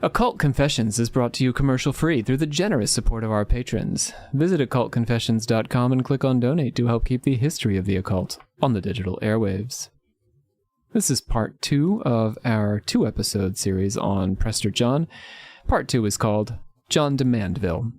Occult Confessions is brought to you commercial-free through the generous support of our patrons. Visit occultconfessions.com and click on Donate to help keep the history of the occult on the digital airwaves. This is part 2 of our 2-episode series on Prester John. Part 2 is called John de Mandeville.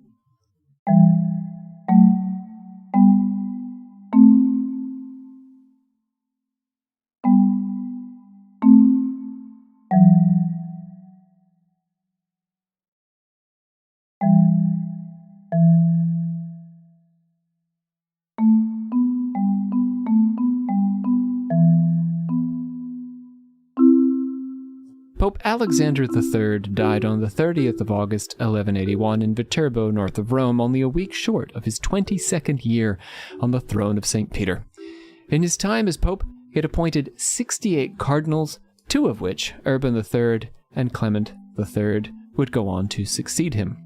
Pope Alexander III died on the 30th of August, 1181 in Viterbo, north of Rome, only a week short of his 22nd year on the throne of St. Peter. In his time as Pope, he had appointed 68 cardinals, 2 of which, Urban III and Clement III, would go on to succeed him.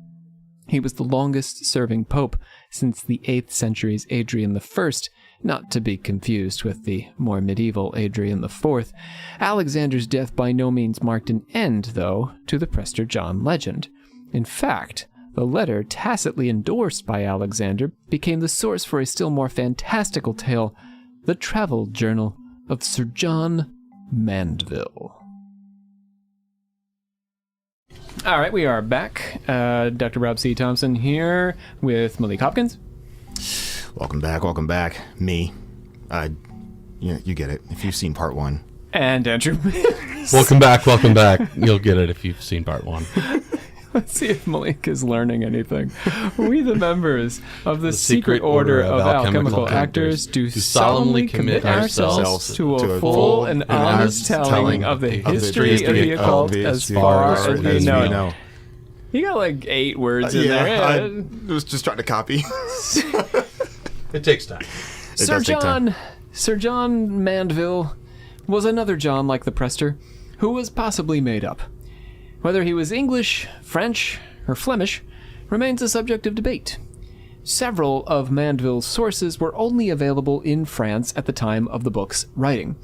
He was the longest-serving pope since the 8th century's Adrian I, not to be confused with the more medieval Adrian IV. Alexander's death by no means marked an end, though, to the Prester John legend. In fact, the letter tacitly endorsed by Alexander became the source for a still more fantastical tale, the travel journal of Sir John Mandeville. All right, we are back. Dr. Rob C. Thompson here with Malik Hopkins. Welcome back. Me. You get it, if you've seen part 1. And Andrew. Welcome back. You'll get it if you've seen part 1. Let's see if Malik is learning anything. We, the members of the Secret Order of Alchemical Actors, do solemnly commit ourselves to a full and honest telling of the history of the occult as far as we know. You got like 8 words in there. I was just trying to copy. It takes time. Sir John Mandeville was another John like the Prester, who was possibly made up. Whether he was English, French, or Flemish remains a subject of debate. Several of Mandeville's sources were only available in France at the time of the book's writing.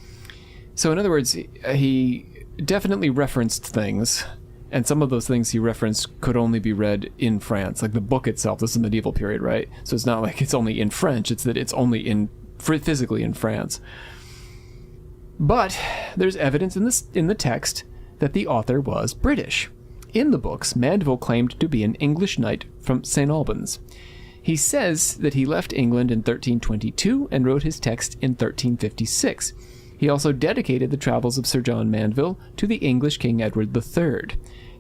So in other words, he definitely referenced things, and some of those things he referenced could only be read in France. Like the book itself, this is the medieval period, right? So it's not like it's only in French, it's that it's only physically in France. But there's evidence in the text that the author was British. In the books, Mandeville claimed to be an English knight from St. Albans. He says that he left England in 1322 and wrote his text in 1356. He also dedicated the travels of Sir John Mandeville to the English King Edward III.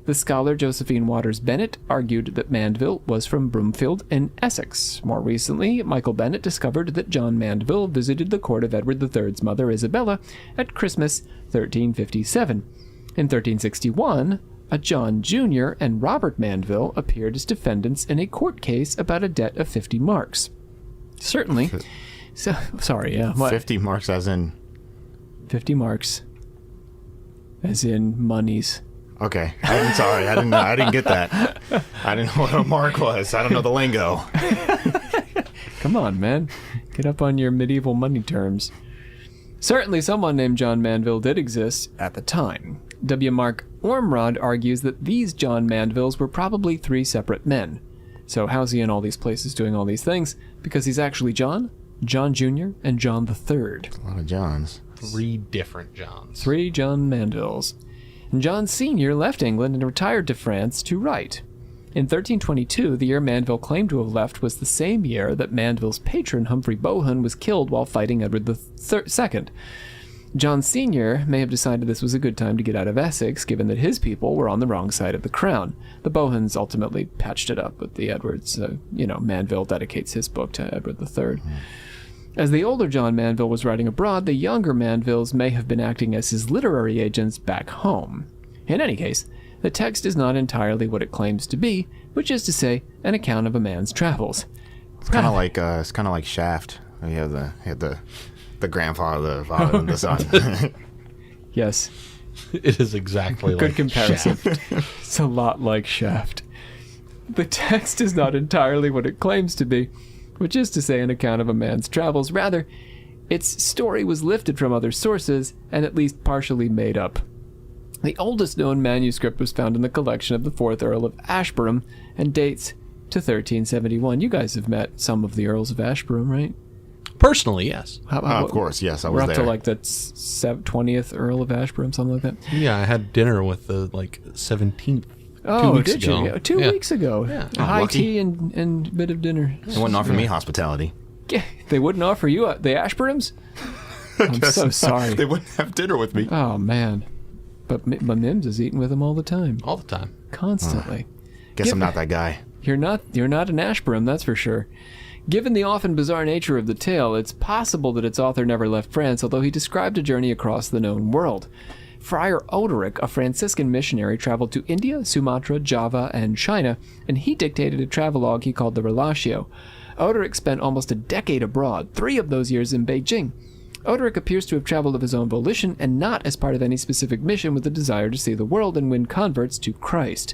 The scholar Josephine Waters Bennett argued that Mandeville was from Broomfield in Essex. More recently, Michael Bennett discovered that John Mandeville visited the court of Edward III's mother Isabella at Christmas 1357. In 1361, a John Jr. and Robert Mandeville appeared as defendants in a court case about a debt of 50 marks. Certainly. So, sorry, yeah. What? 50 marks as in... 50 marks. As in monies. Okay. I'm sorry. I didn't get that. I didn't know what a mark was. I don't know the lingo. Come on, man. Get up on your medieval money terms. Certainly someone named John Mandeville did exist at the time. W. Mark Ormrod argues that these John Mandevilles were probably 3 separate men. So how's he in all these places doing all these things? Because he's actually John Jr., and John III. A lot of Johns. 3 different Johns. 3 John Mandevilles. And John Sr. left England and retired to France to write. In 1322, the year Mandeville claimed to have left was the same year that Mandeville's patron, Humphrey Bohun, was killed while fighting Edward II. John Sr. may have decided this was a good time to get out of Essex, given that his people were on the wrong side of the crown. The Bohuns ultimately patched it up with the Edwards. Mandeville dedicates his book to Edward III. As the older John Mandeville was writing abroad, the younger Mandevilles may have been acting as his literary agents back home. In any case, the text is not entirely what it claims to be, which is to say, an account of a man's travels. It's kind of like Shaft. You have the grandfather, the father, and the son. Yes. It is exactly like Good comparison. Shaft. It's a lot like Shaft. The text is not entirely what it claims to be, which is to say an account of a man's travels. Rather, its story was lifted from other sources and at least partially made up. The oldest known manuscript was found in the collection of the 4th Earl of Ashburnham and dates to 1371. You guys have met some of the Earls of Ashburnham, right? Personally, yes. Of course, yes, I We're was up there. to like the 20th Earl of Ashburnham, something like that. Yeah, I had dinner with the 17th. Oh, 2 weeks did ago. you? 2 Yeah. weeks ago. Yeah. A high lucky. tea and a bit of dinner. They wouldn't offer me hospitality. Yeah, they wouldn't offer you the Ashburnhams? I'm so sorry. They wouldn't have dinner with me. Oh, man. But Mims is eating with them all the time. All the time. Constantly. Guess I'm not that guy. You're not an Ashburnham, that's for sure. Given the often bizarre nature of the tale, it's possible that its author never left France, although he described a journey across the known world. Friar Odoric, a Franciscan missionary, traveled to India, Sumatra, Java, and China, and he dictated a travelogue he called the Relatio. Odoric spent almost a decade abroad, 3 of those years in Beijing. Odoric appears to have traveled of his own volition and not as part of any specific mission with the desire to see the world and win converts to Christ.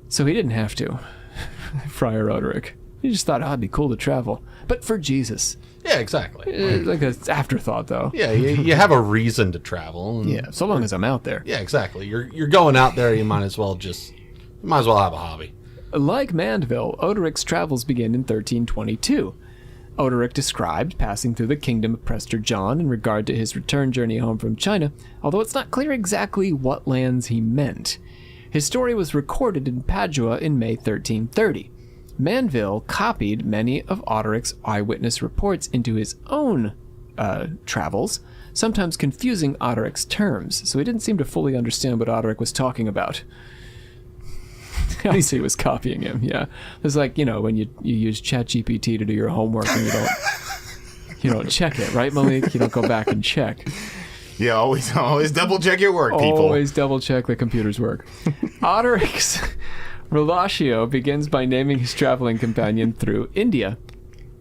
So he didn't have to. Friar Odoric. He just thought, it'd be cool to travel. But for Jesus. Yeah, exactly. Like an afterthought, though. Yeah, you have a reason to travel. And Yeah, so long as I'm out there. Yeah, exactly. You're going out there. You might as well have a hobby. Like Mandeville, Odoric's travels begin in 1322. Odoric described passing through the kingdom of Prester John in regard to his return journey home from China, although it's not clear exactly what lands he meant. His story was recorded in Padua in May 1330. Mandeville copied many of Odoric's eyewitness reports into his own travels, sometimes confusing Odoric's terms, so he didn't seem to fully understand what Odoric was talking about. At least he was copying him, yeah. It's like, when you use ChatGPT to do your homework and you don't check it, right, Malik? You don't go back and check. Yeah, always double check your work, people. Always double check the computer's work. Odoric's Relatio begins by naming his traveling companion through India.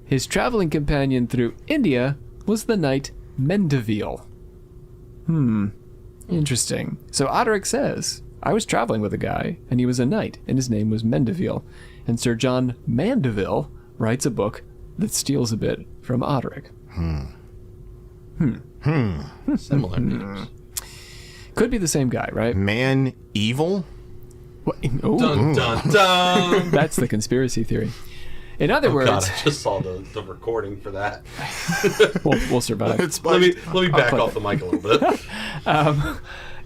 His traveling companion through India was the knight Mandeville. Interesting. So Odoric says, I was traveling with a guy, and he was a knight, and his name was Mandeville. And Sir John Mandeville writes a book that steals a bit from Odoric. Similar names. Could be the same guy, right? Man evil? What? Ooh, Dun dun dun. that's the conspiracy theory. In other Oh words, God, I just saw the recording for that. we'll survive. It's Let me back clip off the mic a little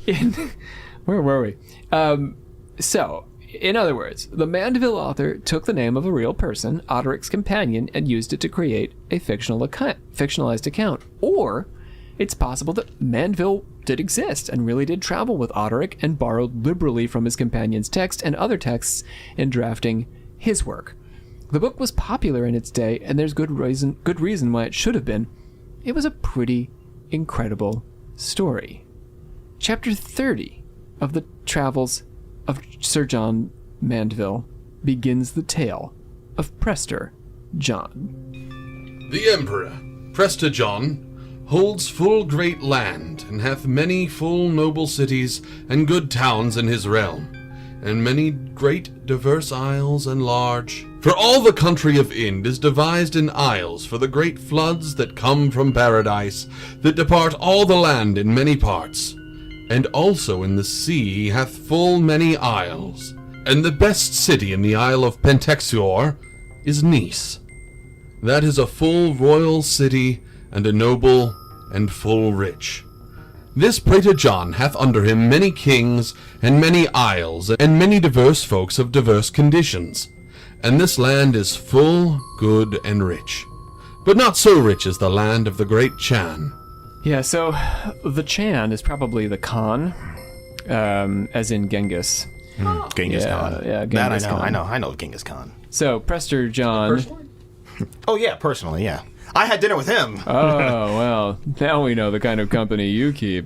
bit. Where were we? So, in other words, the Mandeville author took the name of a real person, Odoric's companion, and used it to create a fictionalized account. Or it's possible that Mandeville did exist and really did travel with Odoric and borrowed liberally from his companion's text and other texts in drafting his work. The book was popular in its day, and there's good reason why it should have been. It was a pretty incredible story. Chapter 30 of the Travels of Sir John Mandeville begins the tale of Prester John. The Emperor, Prester John, holds full great land, and hath many full noble cities and good towns in his realm, and many great diverse isles and large. For all the country of Ind is devised in isles for the great floods that come from paradise, that depart all the land in many parts. And also in the sea he hath full many isles, and the best city in the isle of Pentexuor is Nice. That is a full royal city, and a noble and full rich. This Praetor John hath under him many kings, and many isles, and many diverse folks of diverse conditions. And this land is full, good, and rich, but not so rich as the land of the great Chan. Yeah, so the Chan is probably the Khan, as in Genghis. Genghis Khan. yeah, That Genghis I know. Khan. I know Genghis Khan. So Prester John. Oh yeah, personally, yeah. I had dinner with him. Oh, well, now we know the kind of company you keep.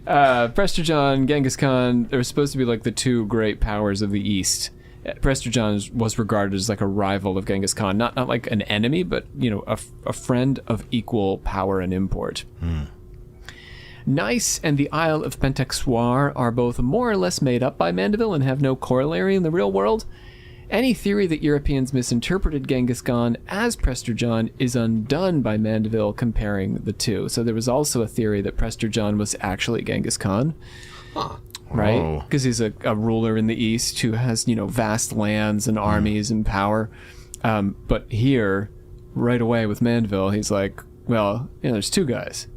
Prester John, Genghis Khan, they were supposed to be like the two great powers of the East. Prester John was regarded as like a rival of Genghis Khan, not like an enemy, but a friend of equal power and import. Nice and the Isle of Pentexuor are both more or less made up by Mandeville and have no corollary in the real world. Any theory that Europeans misinterpreted Genghis Khan as Prester John is undone by Mandeville comparing the two. So there was also a theory that Prester John was actually Genghis Khan. Right? Oh. Because he's a ruler in the East who has, vast lands and armies and power. But here, right away with Mandeville, he's like, well, there's two guys.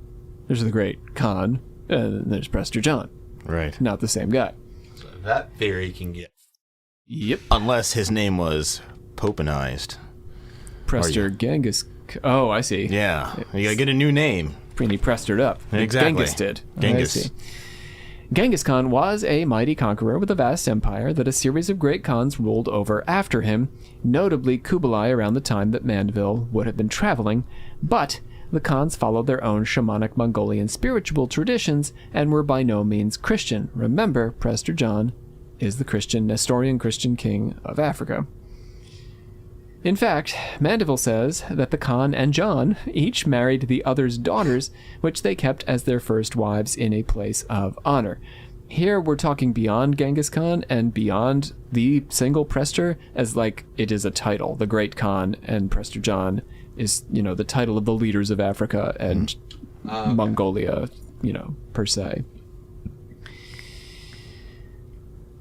There's the great Khan, and there's Prester John. Right. Not the same guy. So that theory can get... Yep. Unless his name was Popenized. Prester Genghis. Oh, I see. Yeah. You gotta get a new name. And he prestered up. Exactly. Genghis did. Genghis. I see. Genghis Khan was a mighty conqueror with a vast empire that a series of great Khans ruled over after him, notably Kublai around the time that Mandeville would have been traveling, but the Khans followed their own shamanic Mongolian spiritual traditions and were by no means Christian. Remember, Prester John is the Nestorian Christian king of Africa. In fact, Mandeville says that the Khan and John each married the other's daughters, which they kept as their first wives in a place of honor. Here we're talking beyond Genghis Khan and beyond the single Prester, as like it is a title. The Great Khan and Prester John is, the title of the leaders of Africa and Mongolia, per se.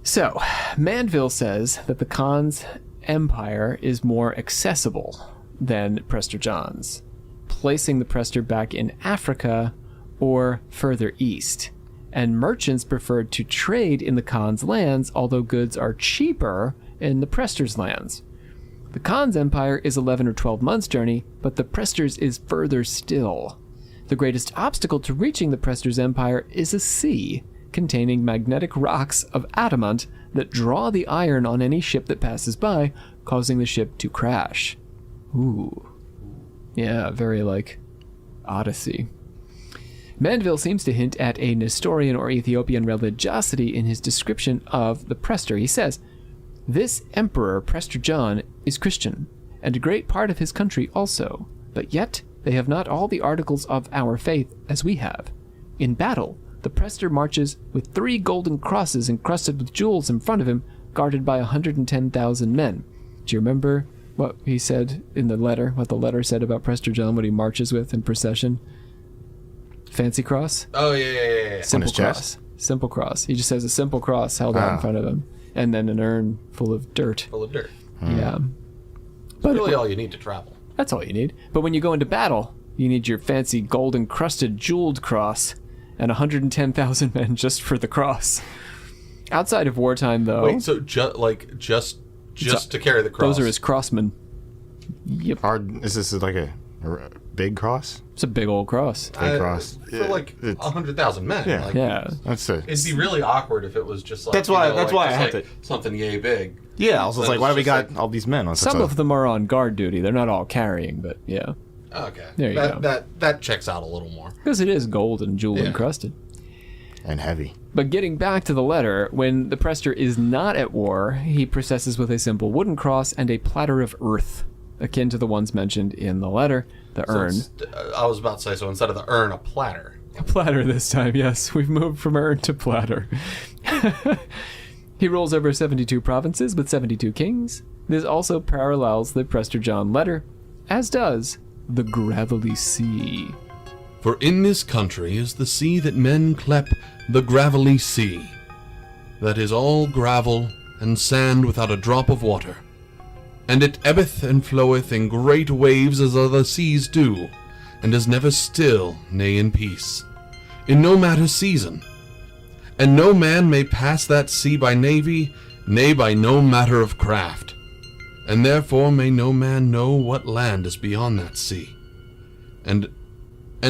So, Mandeville says that the Khan's empire is more accessible than Prester John's, placing the Prester back in Africa or further east, and merchants preferred to trade in the Khan's lands, although goods are cheaper in the Prester's lands. The Khan's empire is 11 or 12 months' journey, but the Prester's is further still. The greatest obstacle to reaching the Prester's empire is a sea containing magnetic rocks of adamant that draw the iron on any ship that passes by, causing the ship to crash. Ooh. Yeah, very like Odyssey. Mandeville seems to hint at a Nestorian or Ethiopian religiosity in his description of the Prester. He says, "This emperor, Prester John, is Christian, and a great part of his country also, but yet they have not all the articles of our faith as we have. In battle, the Prester marches with 3 golden crosses encrusted with jewels in front of him, guarded by 110,000 men." Do you remember what he said in the letter, what the letter said about Prester John, what he marches with in procession? Fancy cross? Oh, yeah. Simple On his cross. chest? Simple cross. He just has a simple cross held out in front of him, and then an urn full of dirt. Full of dirt. Yeah. But really all you need to travel. That's all you need. But when you go into battle, you need your fancy gold-encrusted, jeweled cross, and 110,000 men just for the cross. Outside of wartime, though... Wait, so just to carry the cross? Those are his crossmen. Yep. Is this like a big cross? It's a big old cross. Big cross. For 100,000 men. Yeah. Yeah. That's it. It'd be really awkward if it was just like... That's why I had to... Something yay big. Yeah, I was like, why do we got like, all these men on such Some of them are on guard duty. They're not all carrying, but yeah. Okay. There you go. That checks out a little more. Because it is gold and jewel encrusted. And heavy. But getting back to the letter, when the Prester is not at war, he processes with a simple wooden cross and a platter of earth, akin to the ones mentioned in the letter, the urn. I was about to say, so instead of the urn, a platter. A platter this time, yes. We've moved from urn to platter. He rules over 72 provinces with 72 kings. This also parallels the Prester John letter, as does the Gravelly Sea. For in this country is the sea that men clep the Gravelly Sea, that is all gravel and sand without a drop of water. And it ebbeth and floweth in great waves as other seas do, and is never still, nay in peace, in no matter season. And no man may pass that sea by navy, nay by no matter of craft. And therefore may no man know what land is beyond that sea. And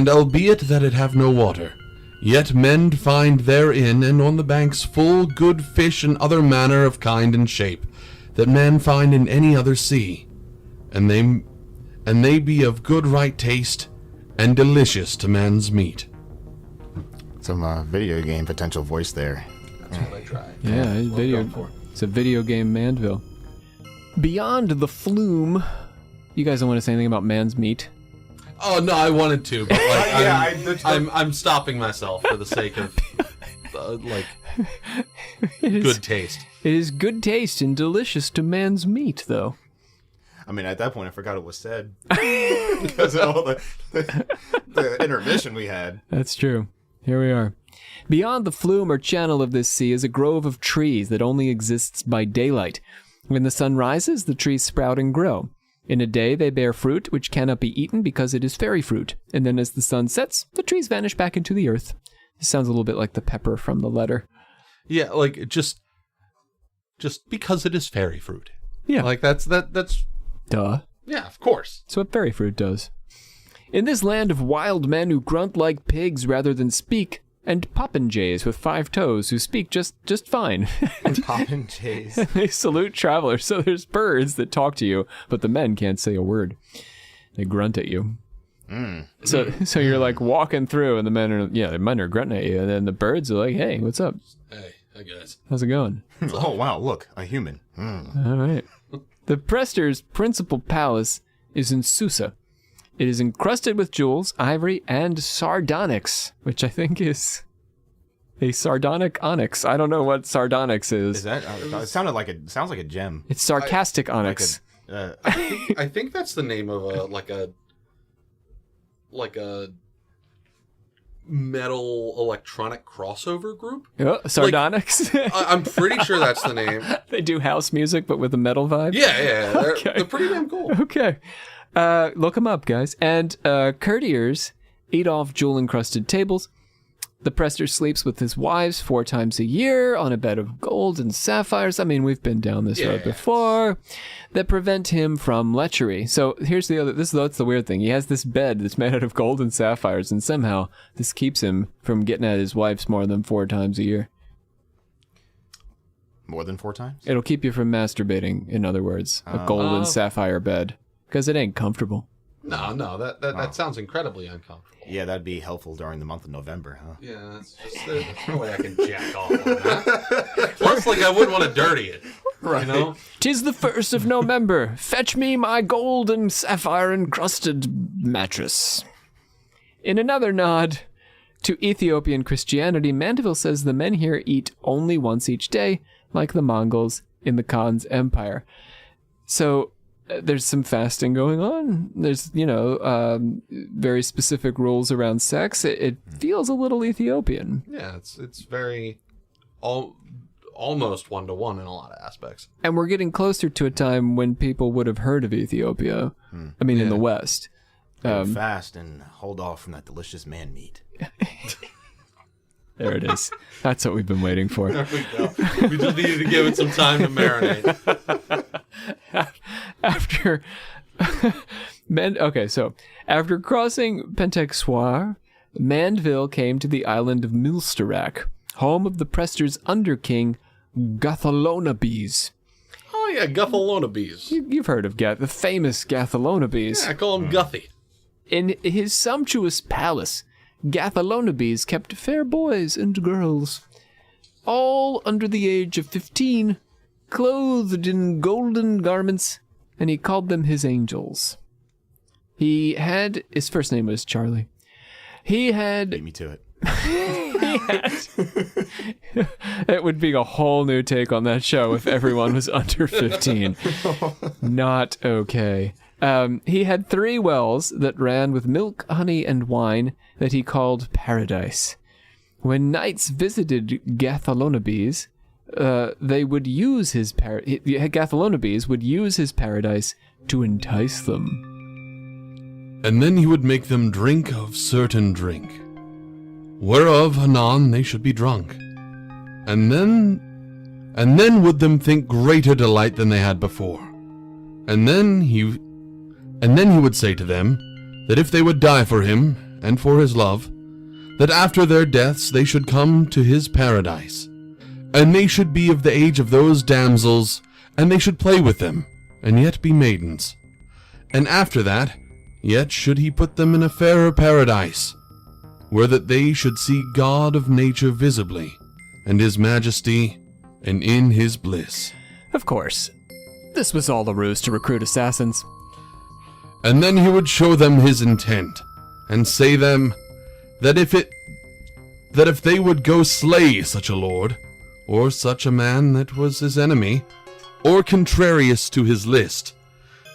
albeit that it have no water, yet men find therein and on the banks full good fish and other manner of kind and shape, that men find in any other sea, and they be of good right taste, and delicious to man's meat. Some video game potential voice there. That's what I tried. Yeah, it's a video game Mandeville. Beyond the flume, you guys don't want to say anything about man's meat? Oh no, I wanted to, but I'm stopping myself for the sake of good taste. It is good taste and delicious to man's meat, though. I mean, at that point, I forgot it was said because of all the intermission we had. That's true. Here we are. Beyond the flume or channel of this sea is a grove of trees that only exists by daylight. When the sun rises, the trees sprout and grow. In a day, they bear fruit, which cannot be eaten because it is fairy fruit. And then as the sun sets, the trees vanish back into the earth. This sounds a little bit like the pepper from the letter. Yeah, like just because it is fairy fruit. Yeah. Like that's Duh. yeah, of course. That's what fairy fruit does. In this land of wild men who grunt like pigs rather than speak, and popinjays with 5 toes who speak just fine. Popinjays. They salute travelers, so there's birds that talk to you, but the men can't say a word. They grunt at you. So you're like walking through, and the men are grunting at you, and then the birds are like, "Hey, what's up? Hey, hi guys. How's it going?" Oh, wow, look, a human. All right. The Prester's principal palace is in Susa. It is encrusted with jewels, ivory, and sardonyx, which I think is a sardonic onyx. I don't know what sardonyx is. Is that? It sounds like a gem. It's sarcastic onyx. I think that's the name of a metal electronic crossover group. Sardonyx? I'm pretty sure that's the name. They do house music, but with a metal vibe? Yeah. They're pretty damn cool. Okay. Look them up, guys. And courtiers eat off jewel-encrusted tables. The Prester sleeps with his wives 4 times a year on a bed of gold and sapphires. I mean, we've been down this road before. That prevent him from lechery. So here's that's the weird thing. He has this bed that's made out of gold and sapphires, and somehow this keeps him from getting at his wives more than 4 times a year. More than 4 times? It'll keep you from masturbating, in other words. A gold and sapphire bed. Because it ain't comfortable. No, that sounds incredibly uncomfortable. Yeah, that'd be helpful during the month of November, huh? Yeah, there's no way I can jack off on that. Plus, I wouldn't want to dirty it. Right. You know? 'Tis the 1st of November. Fetch me my gold and sapphire encrusted mattress. In another nod to Ethiopian Christianity, Mandeville says the men here eat only once each day, like the Mongols in the Khan's empire. So there's some fasting going on. There's, very specific rules around sex. It feels a little Ethiopian. Yeah, it's very almost 1-to-1 in a lot of aspects. And we're getting closer to a time when people would have heard of Ethiopia. I mean, in the West. Fast and hold off from that delicious man meat. There it is. That's what we've been waiting for. There we go. We just needed to give it some time to marinate. After crossing Pentexoir, Mandeville came to the island of Milsterak, home of the Prester's under-king, Gathalonabes. Oh yeah, Gathalonabes. You've heard of the famous Gathalonabes. Yeah, I call him Guthy. In his sumptuous palace, Gathalonabes kept fair boys and girls, all under the age of 15, clothed in golden garments, and he called them his angels. His first name was Charlie. Beat me to it. It would be a whole new take on that show if everyone was under 15. Not okay. He had 3 wells that ran with milk, honey, and wine that he called paradise. When knights visited Gathalonabes, they would use Gathalonabes would use his paradise to entice them. And then he would make them drink of certain drink, whereof anon they should be drunk. And then would them think greater delight than they had before. And then he would say to them, that if they would die for him, and for his love, that after their deaths they should come to his paradise, and they should be of the age of those damsels, and they should play with them, and yet be maidens. And after that, yet should he put them in a fairer paradise, where that they should see God of nature visibly, and his majesty, and in his bliss. Of course, this was all a ruse to recruit assassins. And then he would show them his intent, and say them, that if they would go slay such a lord, or such a man that was his enemy, or contrarious to his list,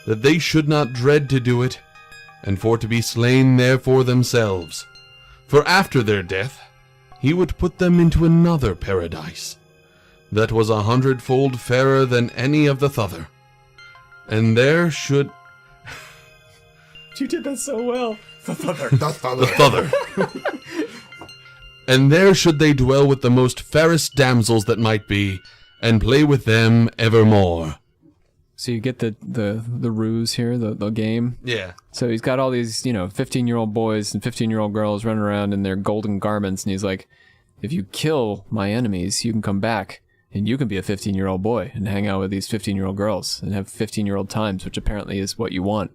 that they should not dread to do it, and for to be slain therefore themselves. For after their death, he would put them into another paradise that was 100-fold fairer than any of the thother. And there should... You did that so well. The thother. And there should they dwell with the most fairest damsels that might be, and play with them evermore. So you get the ruse here, the game. Yeah. So he's got all these, 15-year-old boys and 15-year-old girls running around in their golden garments, and he's like, if you kill my enemies, you can come back, and you can be a 15-year-old boy and hang out with these 15-year-old girls and have 15-year-old times, which apparently is what you want.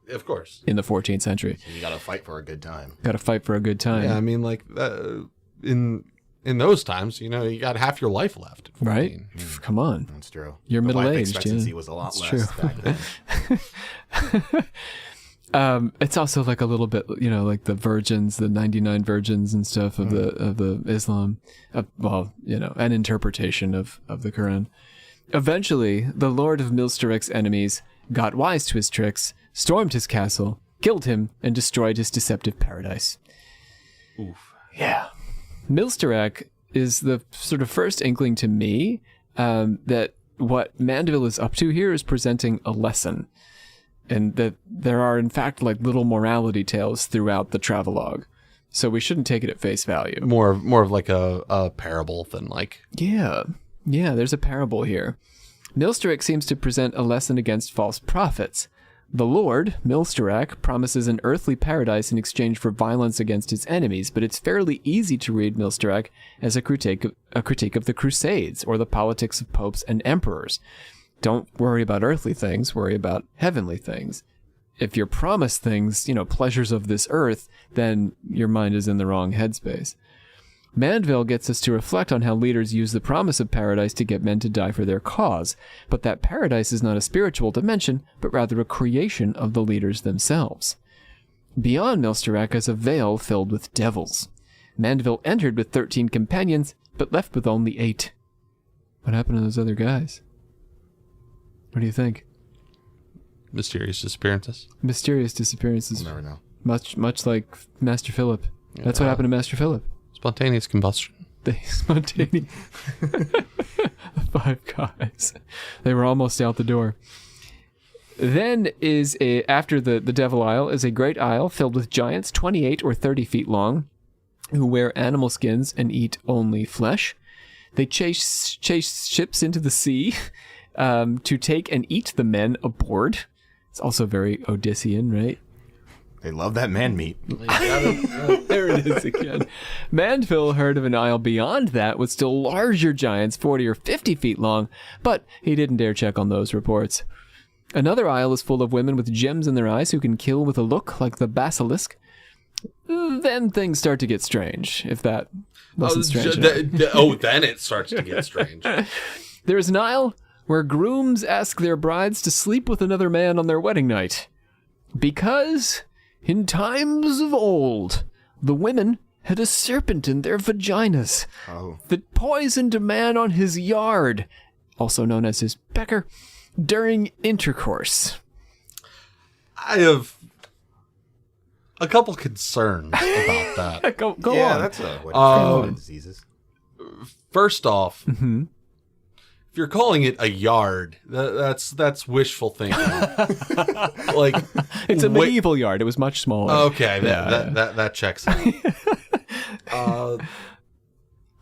Of course. In the 14th century. You gotta fight for a good time. Gotta fight for a good time. Yeah, I mean, like, in those times, you got half your life left. at 14. Right? Come on. That's true. You're The life middle-aged. expectancy Yeah. was a lot That's less true. back then. It's also like a little bit, like the virgins, the 99 virgins and stuff of the Islam, an interpretation of the Quran. Eventually, the Lord of Milsterek's enemies got wise to his tricks, stormed his castle, killed him, and destroyed his deceptive paradise. Oof. Yeah. Milsterek is the sort of first inkling to me that what Mandeville is up to here is presenting a lesson. And that there are, in fact, like little morality tales throughout the travelogue. So we shouldn't take it at face value. More of like a parable than like... Yeah, there's a parable here. Milsterek seems to present a lesson against false prophets. The Lord, Milsterek, promises an earthly paradise in exchange for violence against his enemies, but it's fairly easy to read Milsterek as a critique of the Crusades or the politics of popes and emperors. Don't worry about earthly things, worry about heavenly things. If you're promised things, pleasures of this earth, then your mind is in the wrong headspace. Mandeville gets us to reflect on how leaders use the promise of paradise to get men to die for their cause, but that paradise is not a spiritual dimension, but rather a creation of the leaders themselves. Beyond Milsterek is a vale filled with devils. Mandeville entered with 13 companions, but left with only 8. What happened to those other guys? What do you think? Mysterious disappearances. Mysterious disappearances. We'll never know. Much like Master Philip. That's what happened to Master Philip. Spontaneous combustion. They spontaneous. The 5 guys. They were almost out the door. Then after the Devil Isle is a great isle filled with giants 28 or 30 feet long who wear animal skins and eat only flesh. They chase ships into the sea to take and eat the men aboard. It's also very Odyssean, right? They love that man meat. There it is again. Mandeville heard of an isle beyond that with still larger giants, 40 or 50 feet long, but he didn't dare check on those reports. Another isle is full of women with gems in their eyes who can kill with a look like the basilisk. Then things start to get strange, if that wasn't strange enough. Then it starts to get strange. There is an isle where grooms ask their brides to sleep with another man on their wedding night. Because, in times of old, the women had a serpent in their vaginas that poisoned a man on his yard, also known as his pecker, during intercourse. I have a couple concerns about that. Go Yeah, on. that's one of diseases. First off, if you're calling it a yard, that's wishful thinking. Like It's a medieval yard. It was much smaller. Okay, that checks out.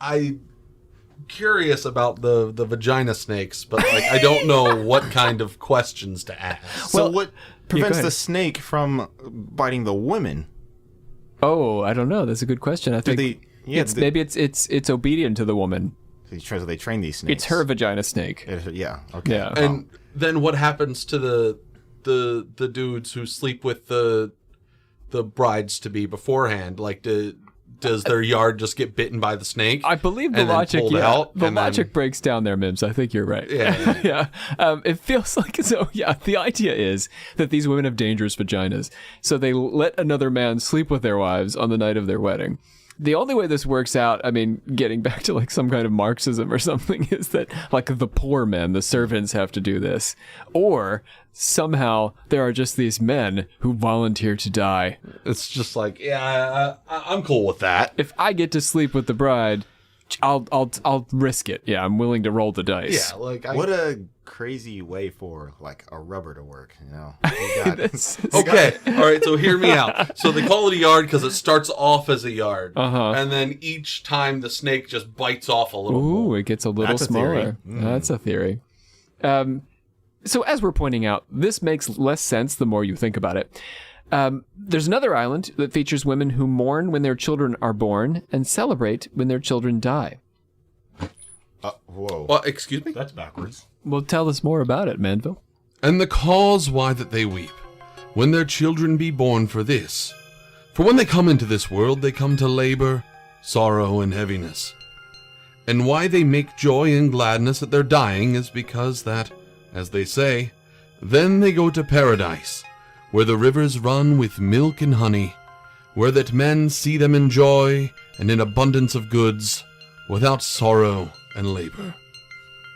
I'm curious about the vagina snakes, but like I don't know what kind of questions to ask. So what prevents ahead. the snake from biting the women? Oh, I don't know. That's a good question. I think maybe it's obedient to the woman. So they train these snakes. It's her vagina snake. Yeah. Okay. Yeah. And then what happens to the dudes who sleep with the brides to be beforehand? Like, does their yard just get bitten by the snake? I believe the and then logic. pulled Yeah, out, the and then- logic breaks down there, Mims. I think you're right. Yeah. Yeah. It feels like so. Yeah. The idea is that these women have dangerous vaginas, so they let another man sleep with their wives on the night of their wedding. The only way this works out, I mean, getting back to like some kind of Marxism or something, is that like the poor men, the servants, have to do this. Or somehow there are just these men who volunteer to die. It's just like, yeah, I'm cool with that. If I get to sleep with the bride, I'll risk it. Yeah, I'm willing to roll the dice. Yeah, like What a crazy way for like a rubber to work, you know? You got- Okay, all right, so hear me out. So they call it a yard because it starts off as a yard. And then each time the snake just bites off a little Ooh, more. it gets a little That's a theory. smaller. That's a theory. So as we're pointing out, this makes less sense the more you think about it. There's another island that features women who mourn when their children are born and celebrate when their children die. Whoa. Excuse me? That's backwards. Well, tell us more about it, Mandeville. And the cause why that they weep, when their children be born for this. For when they come into this world, they come to labor, sorrow, and heaviness. And why they make joy and gladness at their dying is because that, as they say, then they go to paradise, where the rivers run with milk and honey, where that men see them in joy and in abundance of goods, without sorrow and labor.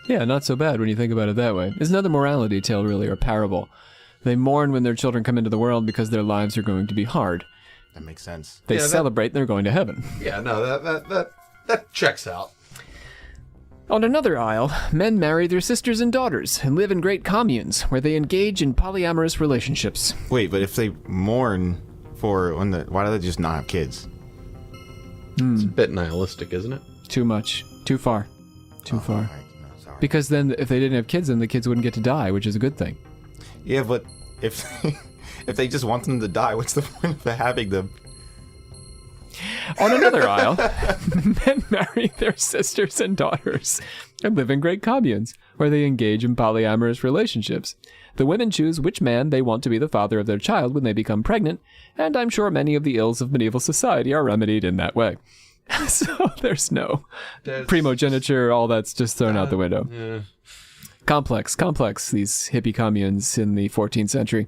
Yeah, not so bad when you think about it that way. It's another morality tale, really, or parable. They mourn when their children come into the world because their lives are going to be hard. That makes sense. They Yeah, that- celebrate they're going to heaven. Yeah, no, that checks out. On another isle, men marry their sisters and daughters and live in great communes where they engage in polyamorous relationships. Wait, but if they mourn for why do they just not have kids? It's a bit nihilistic, isn't it? Too much. Too far. Too far. Right, no, sorry. Because then if they didn't have kids, then the kids wouldn't get to die, which is a good thing. Yeah, but if if they just want them to die, what's the point of having them? On another isle, men marry their sisters and daughters and live in great communes where they engage in polyamorous relationships. The women choose which man they want to be the father of their child when they become pregnant, and I'm sure many of the ills of medieval society are remedied in that way. So there's no primogeniture, all that's just thrown out the window. Yeah. Complex, these hippie communes in the 14th century.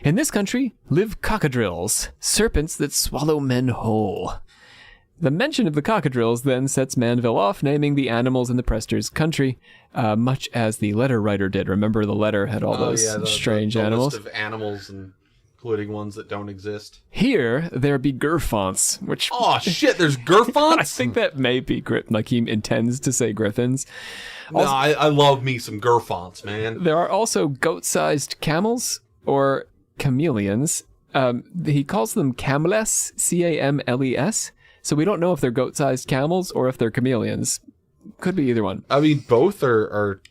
In this country live cockadrills, serpents that swallow men whole. The mention of the cockadrills then sets Mandeville off naming the animals in the Prester's country, much as the letter writer did. Remember, the letter had all those strange the animals? list of animals, including ones that don't exist. Here, there be Gerfonts, which... Oh, shit, there's Gerfonts? I think that may be, like he intends to say griffins. No, I love me some Gerfonts, man. There are also goat-sized camels, or chameleons. He calls them cameles, C-A-M-L-E-S. So we don't know if they're goat-sized camels or if they're chameleons. Could be either one. I mean, both are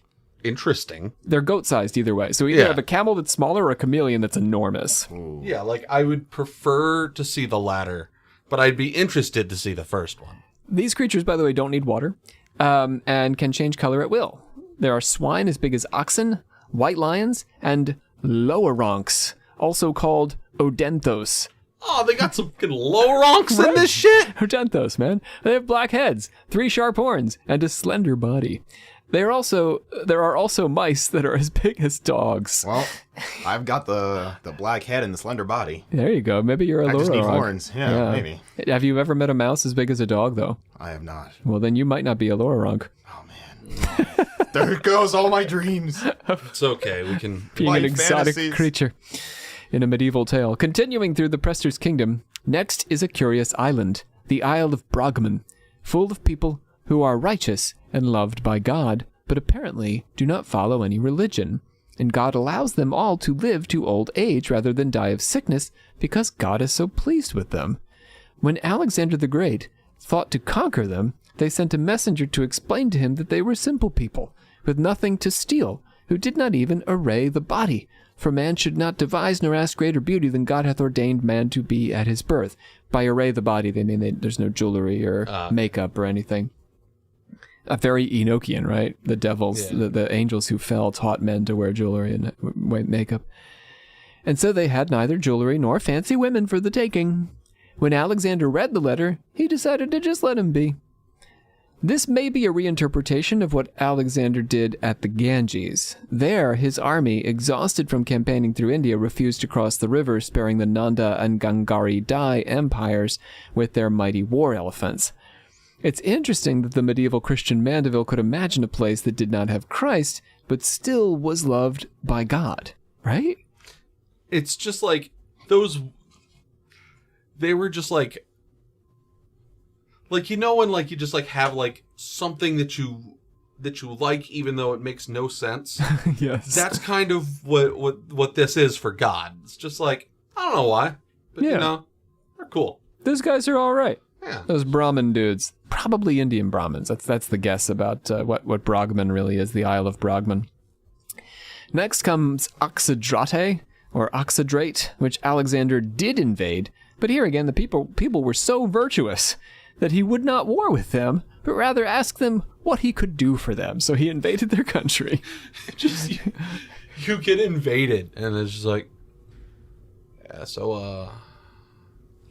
interesting. They're goat-sized either way. So either Yeah. have a camel that's smaller or a chameleon that's enormous. Yeah, like, I would prefer to see the latter, but I'd be interested to see the first one. These creatures, by the way, don't need water and can change color at will. There are swine as big as oxen, white lions, and loweronks, also called odenthos. Oh, they got some fucking loweronks in this shit? Odenthos, man. They have black heads, 3 sharp horns, and a slender body. There are also mice that are as big as dogs. Well, I've got the black head and the slender body. There you go. Maybe you're a I just need loweronk. horns. Yeah, maybe. Have you ever met a mouse as big as a dog, though? I have not. Well, then you might not be a loweronk. Oh man. There goes all my dreams. It's okay, we can... Being My an exotic fantasies. creature in a medieval tale. Continuing through the Prester's kingdom, next is a curious island, the Isle of Bragman, full of people who are righteous and loved by God, but apparently do not follow any religion. And God allows them all to live to old age rather than die of sickness because God is so pleased with them. When Alexander the Great thought to conquer them, they sent a messenger to explain to him that they were simple people, with nothing to steal, who did not even array the body. For man should not devise nor ask greater beauty than God hath ordained man to be at his birth. By array the body, they mean there's no jewelry or makeup or anything. Very Enochian, right? The devils, the angels who fell taught men to wear jewelry and makeup. And so they had neither jewelry nor fancy women for the taking. When Alexander read the letter, he decided to just let him be. This may be a reinterpretation of what Alexander did at the Ganges. There, his army, exhausted from campaigning through India, refused to cross the river, sparing the Nanda and Gangari Dai empires with their mighty war elephants. It's interesting that the medieval Christian Mandeville could imagine a place that did not have Christ, but still was loved by God, right? It's just like those. They were just like you know when like you just like have like something that you like even though it makes no sense. Yes. That's kind of what this is for God. It's just like I don't know why, but you know, they're cool. Those guys are all right. Yeah. Those Brahmin dudes, probably Indian Brahmins. That's the guess about what Brahman really is, the Isle of Brahman. Next comes Oxydrate, or Oxydrate, which Alexander did invade, but here again the people were so virtuous that he would not war with them, but rather ask them what he could do for them. So he invaded their country. Just you get invaded, and it's just like, yeah. So,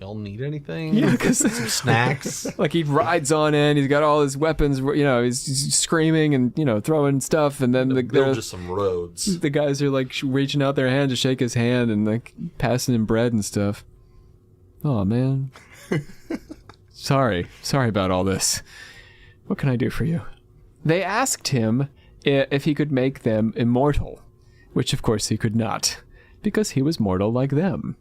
y'all need anything? Yeah, because some snacks. Like he rides on in, he's got all his weapons. You know, he's screaming and throwing stuff, and then Build just some roads. The guys are like reaching out their hand to shake his hand and like passing him bread and stuff. Oh man. Sorry about all this. What can I do for you? They asked him if he could make them immortal, which of course he could not, because he was mortal like them.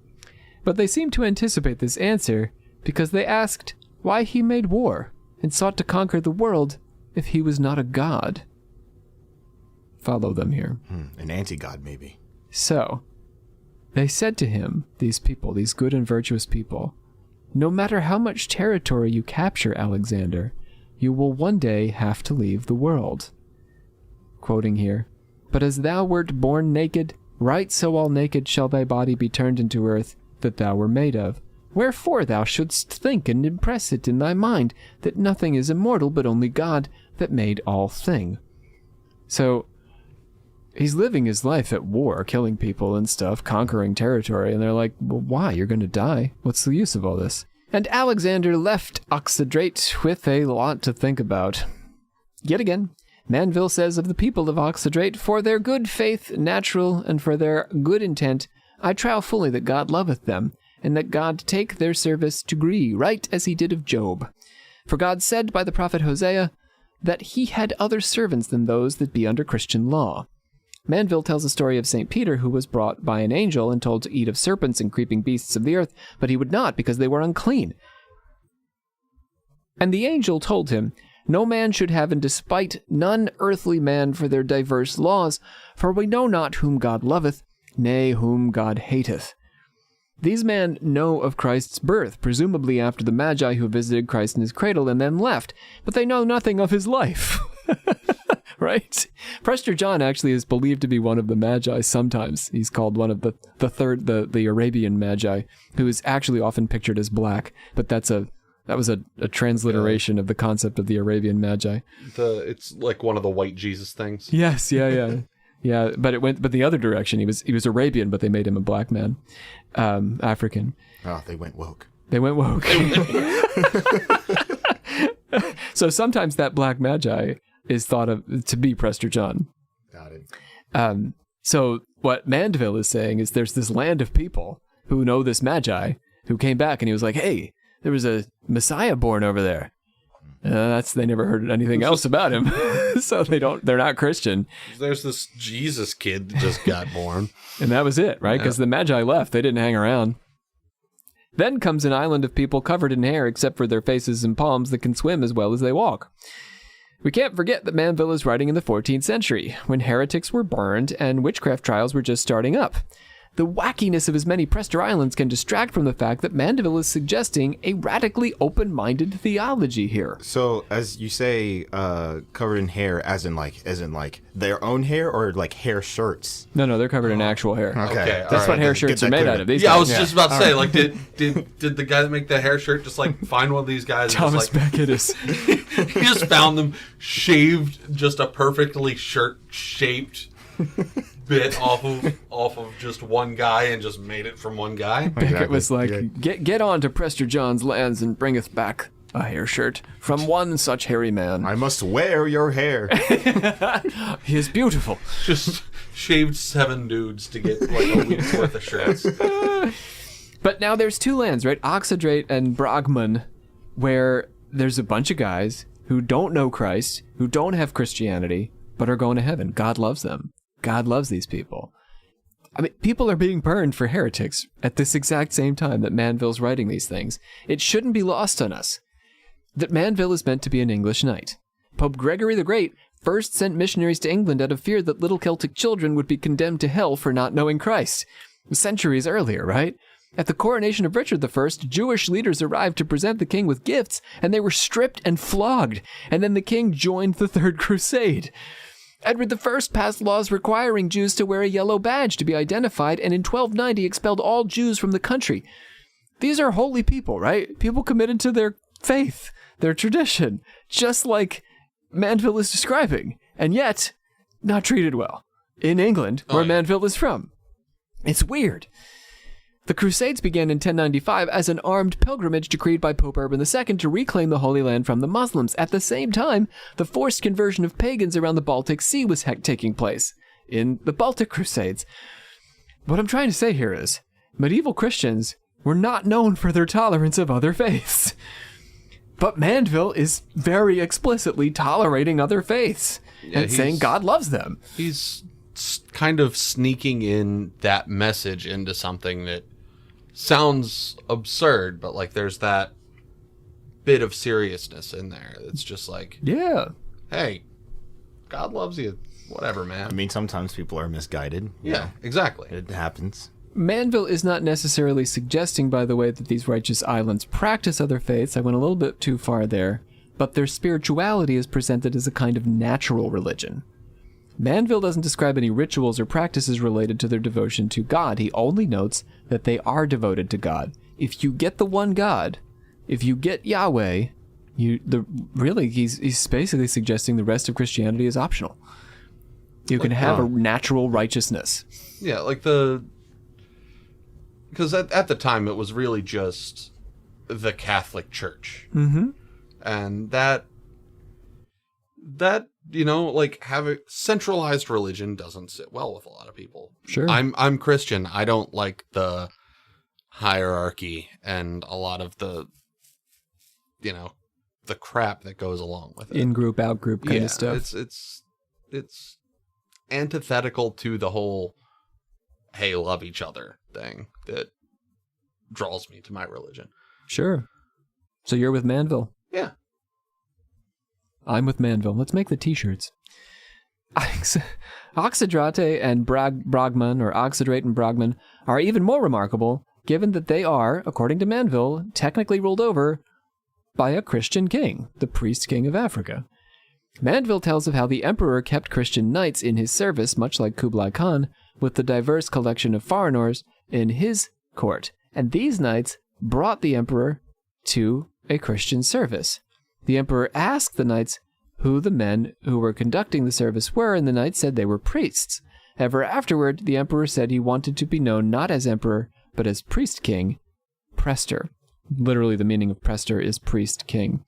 But they seemed to anticipate this answer, because they asked why he made war and sought to conquer the world if he was not a god. Follow them here. An anti-god, maybe. So, they said to him, these people, these good and virtuous people, no matter how much territory you capture, Alexander, you will one day have to leave the world. Quoting here, but as thou wert born naked, right so all naked shall thy body be turned into earth that thou were made of. Wherefore thou shouldst think and impress it in thy mind that nothing is immortal but only God that made all thing. So, he's living his life at war, killing people and stuff, conquering territory, and they're like, well, why? You're going to die. What's the use of all this? And Alexander left Oxydrate with a lot to think about. Yet again, Mandeville says of the people of Oxydrate, for their good faith natural, and for their good intent, I trow fully that God loveth them, and that God take their service to gree, right as he did of Job. For God said by the prophet Hosea, that he had other servants than those that be under Christian law. Mandeville tells a story of St. Peter, who was brought by an angel and told to eat of serpents and creeping beasts of the earth, but he would not, because they were unclean. And the angel told him, no man should have in despite none earthly man for their diverse laws, for we know not whom God loveth, nay, whom God hateth. These men know of Christ's birth, presumably after the Magi who visited Christ in his cradle and then left, but they know nothing of his life. Right? Prester John actually is believed to be one of the Magi sometimes. He's called one of the Arabian Magi, who is actually often pictured as black, but that was a transliteration of the concept of the Arabian Magi. It's like one of the white Jesus things. Yes, yeah. Yeah, but it went the other direction. He was Arabian, but they made him a black man. African. Oh, they went woke. They went woke. So sometimes that black Magi is thought of to be Prester John. Got it. So what Mandeville is saying is there's this land of people who know this Magi who came back and he was like, hey, there was a Messiah born over there. They never heard anything else about him. So they're not Christian. There's this Jesus kid that just got born. And that was it, right? Because the Magi left. They didn't hang around. Then comes an island of people covered in hair except for their faces and palms that can swim as well as they walk. We can't forget that Mandeville is writing in the 14th century, when heretics were burned and witchcraft trials were just starting up. The wackiness of his many Prester Islands can distract from the fact that Mandeville is suggesting a radically open-minded theology here. So, as you say, covered in hair, as in like their own hair, or like hair shirts? No, they're covered in actual hair. Okay, That's what hair shirts are made out of. These guys. I was just about to say, like, did the guy that make the hair shirt just like find one of these guys? Thomas and Beckett is. He just found them shaved, just a perfectly shirt-shaped bit off of just one guy and just made it from one guy. Beckett was like, get on to Prester John's lands and bringeth back A hair shirt from one such hairy man. I must wear your hair. He is beautiful. Just shaved 7 dudes to get like a week's worth of shirts. But now there's 2 lands, right? Oxydrate and Bragman, where there's a bunch of guys who don't know Christ, who don't have Christianity, but are going to heaven. God loves them. God loves these people. I mean, people are being burned for heretics at this exact same time that Mandeville's writing these things. It shouldn't be lost on us that Mandeville is meant to be an English knight. Pope Gregory the Great first sent missionaries to England out of fear that little Celtic children would be condemned to hell for not knowing Christ. Centuries earlier, right? At the coronation of Richard I, Jewish leaders arrived to present the king with gifts, and they were stripped and flogged, and then the king joined the Third Crusade. Edward I passed laws requiring Jews to wear a yellow badge to be identified, and in 1290 expelled all Jews from the country. These are holy people, right? People committed to their faith, their tradition, just like Mandeville is describing, and yet not treated well in England, where Mandeville is from. It's weird. The Crusades began in 1095 as an armed pilgrimage decreed by Pope Urban II to reclaim the Holy Land from the Muslims. At the same time, the forced conversion of pagans around the Baltic Sea was taking place in the Baltic Crusades. What I'm trying to say here is, medieval Christians were not known for their tolerance of other faiths. But Mandeville is very explicitly tolerating other faiths and saying God loves them. He's kind of sneaking in that message into something that sounds absurd, but like there's that bit of seriousness in there. It's just like, yeah, hey, God loves you. Whatever, man. I mean, sometimes people are misguided. Yeah, exactly. It happens. Mandeville is not necessarily suggesting, by the way, that these righteous islands practice other faiths. I went a little bit too far there. But their spirituality is presented as a kind of natural religion. Mandeville doesn't describe any rituals or practices related to their devotion to God. He only notes that they are devoted to God. If you get the one God, if you get Yahweh, he's basically suggesting the rest of Christianity is optional. You can have a natural righteousness. Yeah, like because at the time it was really just the Catholic Church. Mm-hmm. And that like having centralized religion doesn't sit well with a lot of people. Sure. I'm Christian. I don't like the hierarchy and a lot of the crap that goes along with it. In-group, out-group kind of stuff. It's antithetical to the whole hey, love each other thing that draws me to my religion. Sure. So you're with Mandeville? Yeah. I'm with Mandeville. Let's make the t-shirts. Oxydrate and Bragman, or Oxydrate and Bragman, are even more remarkable, given that they are, according to Mandeville, technically ruled over by a Christian king, the priest king of Africa. Mandeville tells of how the emperor kept Christian knights in his service, much like Kublai Khan, with the diverse collection of foreigners in his court, and these knights brought the emperor to a Christian service. The emperor asked the knights who the men who were conducting the service were, and the knights said they were priests. Ever afterward, the emperor said he wanted to be known not as emperor, but as priest king, Prester. Literally, the meaning of Prester is priest king.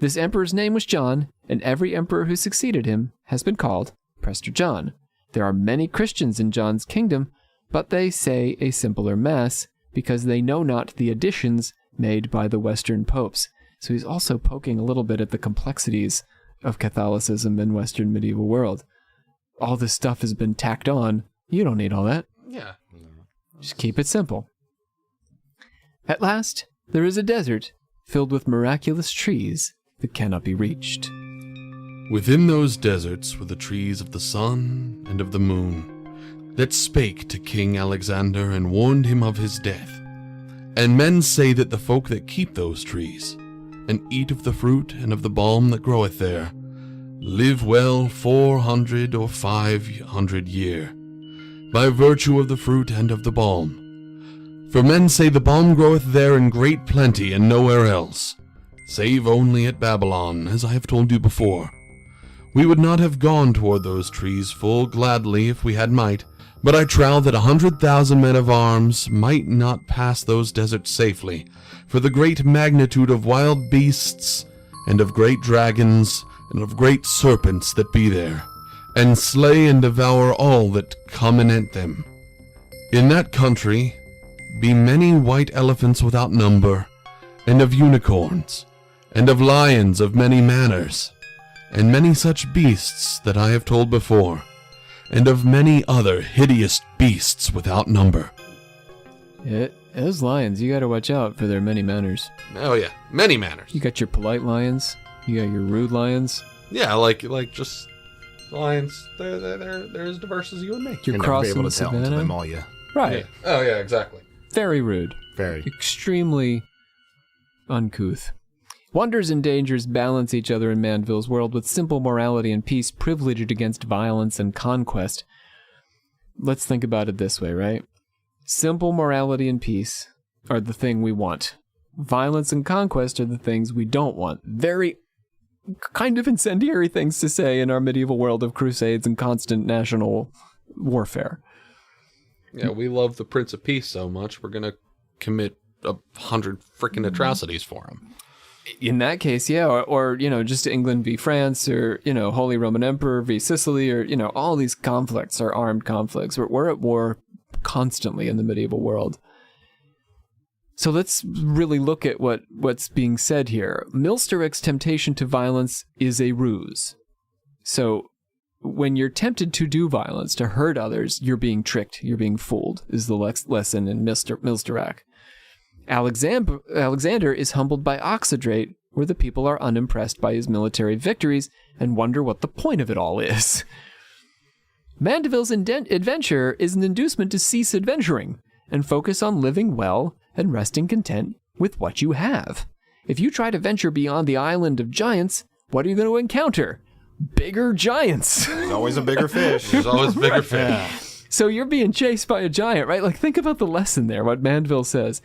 This emperor's name was John, and every emperor who succeeded him has been called Prester John. There are many Christians in John's kingdom, but they say a simpler mass, because they know not the additions made by the Western popes. So he's also poking a little bit at the complexities of Catholicism in Western medieval world. All this stuff has been tacked on. You don't need all that. Yeah. Just keep it simple. At last, there is a desert filled with miraculous trees that cannot be reached. Within those deserts were the trees of the sun and of the moon, that spake to King Alexander and warned him of his death. And men say that the folk that keep those trees, and eat of the fruit and of the balm that groweth there, live well 400 or 500 year, by virtue of the fruit and of the balm. For men say the balm groweth there in great plenty and nowhere else, save only at Babylon, as I have told you before, We would not have gone toward those trees full gladly if we had might, but I trow that 100,000 men of arms might not pass those deserts safely, for the great magnitude of wild beasts, and of great dragons, and of great serpents that be there, and slay and devour all that come anent them. In that country be many white elephants without number, and of unicorns, and of lions of many manners, and many such beasts that I have told before, and of many other hideous beasts without number. Yeah, those lions, you gotta watch out for their many manners. Oh yeah, many manners. You got your polite lions, you got your rude lions. Yeah, like just lions. They're as diverse as you and me. You're You'll never be crossing able the to tell until they savannah. maul you. Right. Yeah. Oh yeah, exactly. Very rude. Very. Extremely uncouth. Wonders and dangers balance each other in Mandeville's world with simple morality and peace privileged against violence and conquest. Let's think about it this way, right? Simple morality and peace are the thing we want. Violence and conquest are the things we don't want. Very kind of incendiary things to say in our medieval world of crusades and constant national warfare. Yeah, we love the Prince of Peace so much, we're gonna commit 100 freaking atrocities for him. In that case, yeah, or just England v. France, or, Holy Roman Emperor v. Sicily, or, all these conflicts are armed conflicts. We're at war constantly in the medieval world. So let's really look at what's being said here. Milsteric's temptation to violence is a ruse. So when you're tempted to do violence, to hurt others, you're being tricked, you're being fooled, is the lesson in Milsterac. Alexander is humbled by Oxydrate, where the people are unimpressed by his military victories and wonder what the point of it all is. Mandeville's adventure is an inducement to cease adventuring and focus on living well and resting content with what you have. If you try to venture beyond the island of giants, what are you going to encounter? Bigger giants. There's always a bigger fish. There's always bigger fish. So you're being chased by a giant, right? Like, think about the lesson there, what Mandeville says.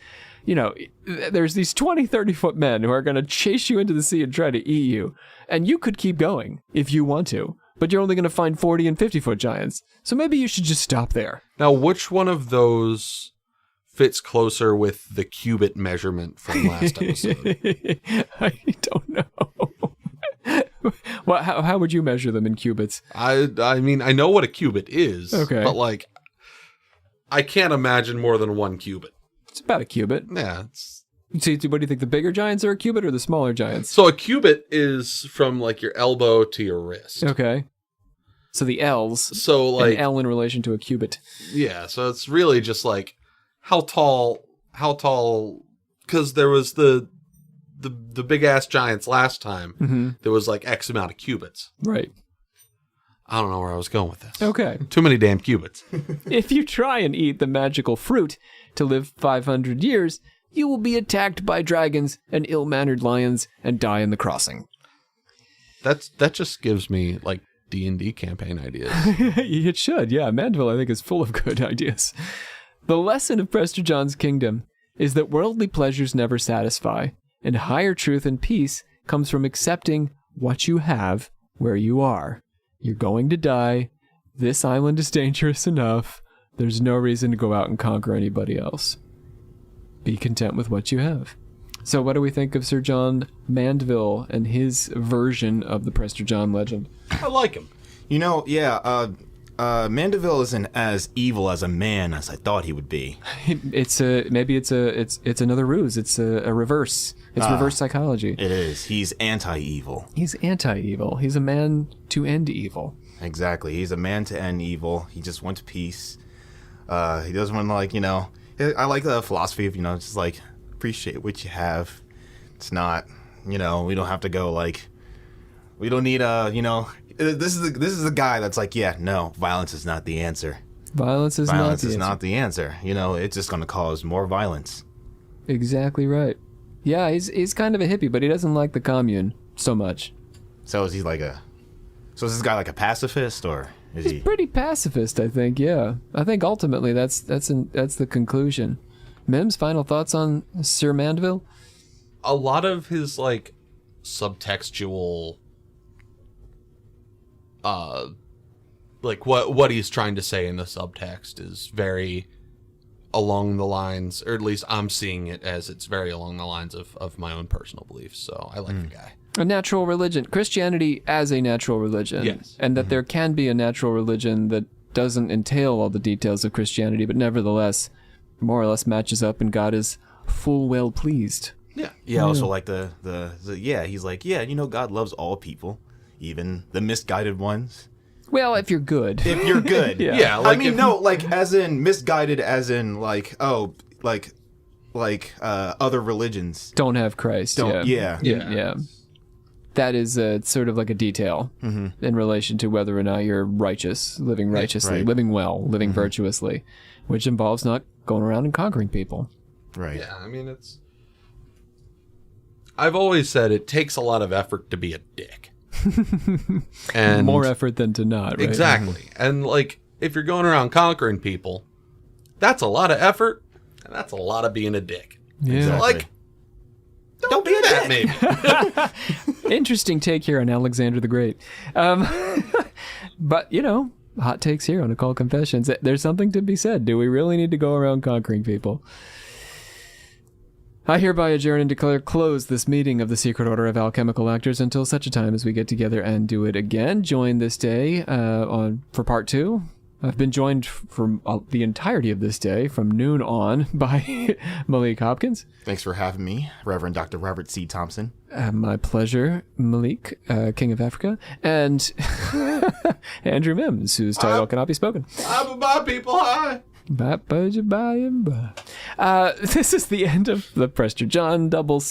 There's these 20, 30-foot men who are going to chase you into the sea and try to eat you. And you could keep going if you want to, but you're only going to find 40 and 50-foot giants. So maybe you should just stop there. Now, which one of those fits closer with the cubit measurement from last episode? I don't know. Well, how would you measure them in cubits? I mean, I know what a cubit is, Okay. but I can't imagine more than one cubit. It's about a cubit. Yeah. So what do you think, the bigger giants are a cubit or the smaller giants? So a cubit is from your elbow to your wrist. Okay. So the L's. So an L in relation to a cubit. Yeah, so it's really just how tall, because there was the big ass giants last time. Mm-hmm. There was X amount of cubits. Right. I don't know where I was going with this. Okay. Too many damn cubits. If you try and eat the magical fruit to live 500 years, you will be attacked by dragons and ill-mannered lions and die in the crossing. That just gives me D&D campaign ideas. It should, yeah. Mandeville, I think, is full of good ideas. The lesson of Prester John's kingdom is that worldly pleasures never satisfy, and higher truth and peace comes from accepting what you have where you are. You're going to die. This island is dangerous enough. There's no reason to go out and conquer anybody else. Be content with what you have. So what do we think of Sir John Mandeville and his version of the Prester John legend? I like him. Mandeville isn't as evil as a man as I thought he would be. It's another ruse. It's a reverse. It's reverse psychology. It is. He's anti-evil. He's anti-evil. He's a man to end evil. Exactly. He's a man to end evil. He just wants peace. He doesn't want I like the philosophy of, just appreciate what you have. It's not, we don't have to go we don't need this is the guy that's no, violence is not the answer. Violence is not the answer. It's just going to cause more violence. Exactly right. Yeah, he's kind of a hippie, but he doesn't like the commune so much. So is he so is this guy a pacifist, or is He's he pretty pacifist, I think. Yeah, I think ultimately that's the conclusion. Mims, final thoughts on Sir Mandeville? A lot of his subtextual like what he's trying to say in the subtext is very along the lines, or at least I'm seeing it as it's very along the lines of my own personal beliefs. So I like the guy. A natural religion. Christianity as a natural religion. Yes. And that there can be a natural religion that doesn't entail all the details of Christianity, but nevertheless, more or less matches up, and God is full well pleased. Yeah. Yeah, also like the he's like, yeah, God loves all people, even the misguided ones. Well, if you're good. If you're good. Yeah. I mean, no, like as in misguided, as in like, other religions Don't have Christ. don't. Yeah. Yeah. That is sort of like a detail in relation to whether or not you're righteous, living righteously, right. living well, living virtuously, which involves not going around and conquering people. Right. Yeah. I mean, I've always said it takes a lot of effort to be a dick. And More effort than to not, right? Exactly. And like, if you're going around conquering people, that's a lot of effort, and that's a lot of being a dick. Yeah. Exactly. Like, don't do that, maybe. Interesting take here on Alexander the Great. But, hot takes here on Occult Confessions. There's something to be said. Do we really need to go around conquering people? I hereby adjourn and declare closed this meeting of the Secret Order of Alchemical Actors until such a time as we get together and do it again. Join this day for part 2. I've been joined for the entirety of this day from noon on by Malik Hopkins. Thanks for having me, Reverend Dr. Robert C. Thompson. My pleasure, Malik, King of Africa, and Andrew Mims, whose title cannot be spoken. Bye, people. Hi. This is the end of the Prester John double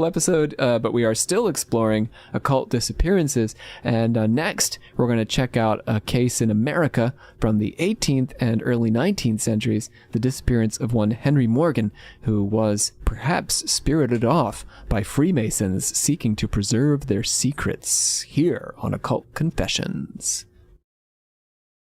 episode, but we are still exploring occult disappearances. And next, we're going to check out a case in America from the 18th and early 19th centuries, the disappearance of one Henry Morgan, who was perhaps spirited off by Freemasons seeking to preserve their secrets, here on Occult Confessions.